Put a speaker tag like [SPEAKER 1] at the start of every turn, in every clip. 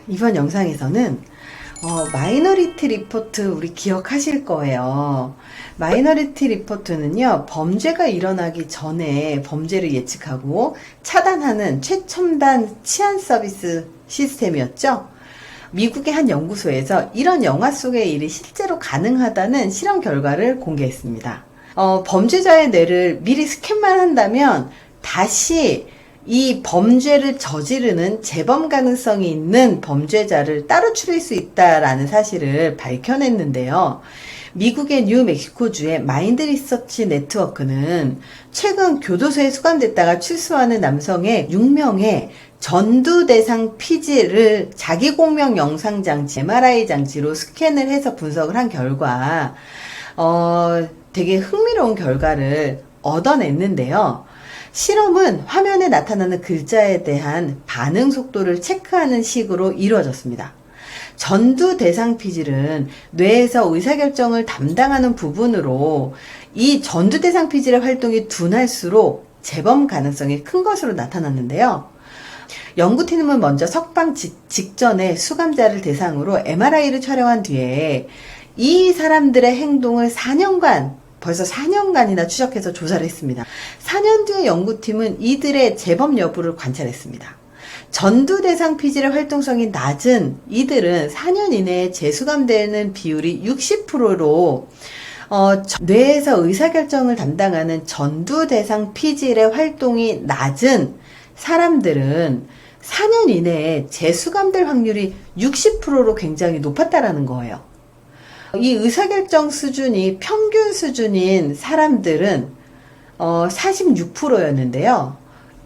[SPEAKER 1] 이번 영상에서는 마이너리티 리포트 우리 기억하실 거예요. 마이너리티 리포트는요, 범죄가 일어나기 전에 범죄를 예측하고 차단하는 최첨단 치안 서비스 시스템이었죠. 미국의 한 연구소에서 이런 영화 속의 일이 실제로 가능하다는 실험 결과를 공개했습니다. 범죄자의 뇌를 미리 스캔만 한다면 다시 이 범죄를 저지르는 재범 가능성이 있는 범죄자를 따로 추릴 수 있다라는 사실을 밝혀냈는데요. 미국의 뉴멕시코주의 마인드 리서치 네트워크는 최근 교도소에 수감됐다가 출소하는 남성의 6명의 전두 대상 피지를 자기 공명 영상 장치 MRI 장치로 스캔을 해서 분석을 한 결과 되게 흥미로운 결과를 얻어냈는데요. 실험은 화면에 나타나는 글자에 대한 반응 속도를 체크하는 식으로 이루어졌습니다. 전두 대상 피질은 뇌에서 의사결정을 담당하는 부분으로 이 전두 대상 피질의 활동이 둔할수록 재범 가능성이 큰 것으로 나타났는데요. 연구팀은 먼저 석방 직전에 수감자를 대상으로 MRI를 촬영한 뒤에 이 사람들의 행동을 벌써 4년간이나 추적해서 조사를 했습니다. 4년 뒤에 연구팀은 이들의 재범 여부를 관찰했습니다. 전두 대상 피질의 활동성이 낮은 이들은 4년 이내에 재수감되는 비율이 60%로 뇌에서 의사결정을 담당하는 전두 대상 피질의 활동이 낮은 사람들은 4년 이내에 재수감될 확률이 60%로 굉장히 높았다라는 거예요. 이 의사결정 수준이 평균 수준인 사람들은 46%였는데요.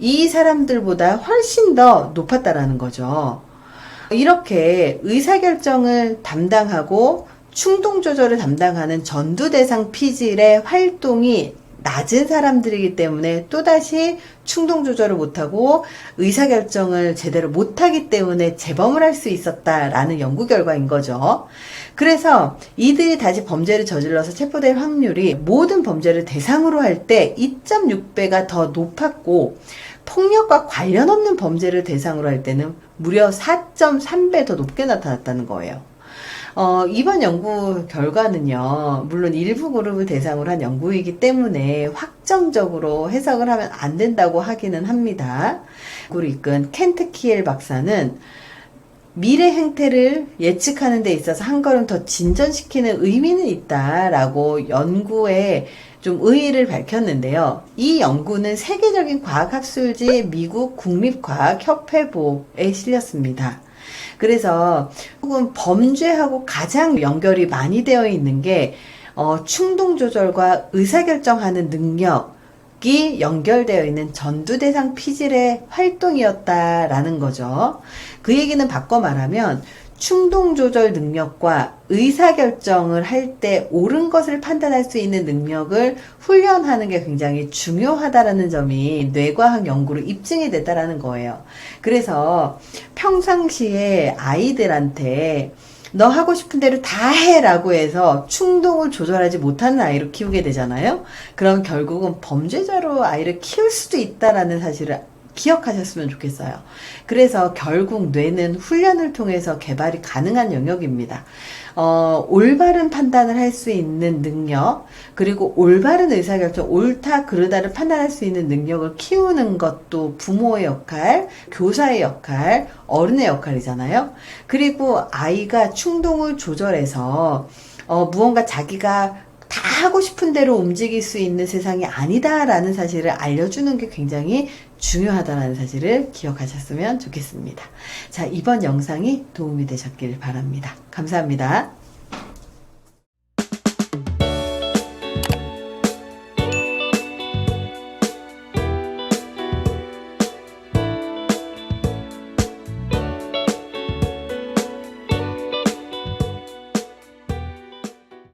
[SPEAKER 1] 이 사람들보다 훨씬 더 높았다라는 거죠. 이렇게 의사결정을 담당하고 충동 조절을 담당하는 전두 대상 피질의 활동이 낮은 사람들이기 때문에 또다시 충동 조절을 못하고 의사결정을 제대로 못하기 때문에 재범을 할 수 있었다라는 연구 결과인 거죠. 그래서 이들이 다시 범죄를 저질러서 체포될 확률이 모든 범죄를 대상으로 할 때 2.6배가 더 높았고 폭력과 관련 없는 범죄를 대상으로 할 때는 무려 4.3배 더 높게 나타났다는 거예요. 이번 연구 결과는요, 물론 일부 그룹을 대상으로 한 연구이기 때문에 확정적으로 해석을 하면 안 된다고 하기는 합니다. 연구를 이끈 켄트 키엘 박사는 미래 행태를 예측하는 데 있어서 한 걸음 더 진전시키는 의미는 있다라고 연구에 좀 의의를 밝혔는데요. 이 연구는 세계적인 과학학술지 미국 국립과학협회보에 실렸습니다. 그래서 혹은 범죄하고 가장 연결이 많이 되어 있는 게 충동 조절과 의사결정하는 능력이 연결되어 있는 전두 대상 피질의 활동이었다라는 거죠. 그 얘기는 바꿔 말하면 충동 조절 능력과 의사결정을 할 때 옳은 것을 판단할 수 있는 능력을 훈련하는 게 굉장히 중요하다라는 점이 뇌과학 연구로 입증이 됐다라는 거예요. 그래서 평상시에 아이들한테 너 하고 싶은 대로 다 해라고 해서 충동을 조절하지 못하는 아이로 키우게 되잖아요. 그럼 결국은 범죄자로 아이를 키울 수도 있다라는 사실을 기억하셨으면 좋겠어요. 그래서 결국 뇌는 훈련을 통해서 개발이 가능한 영역입니다. 올바른 판단을 할 수 있는 능력, 그리고 올바른 의사결정, 옳다 그르다를 판단할 수 있는 능력을 키우는 것도 부모의 역할, 교사의 역할, 어른의 역할이잖아요. 그리고 아이가 충동을 조절해서 무언가 자기가 다 하고 싶은 대로 움직일 수 있는 세상이 아니다라는 사실을 알려주는 게 굉장히 중요하다는 사실을 기억하셨으면 좋겠습니다. 자, 이번 영상이 도움이 되셨길 바랍니다. 감사합니다.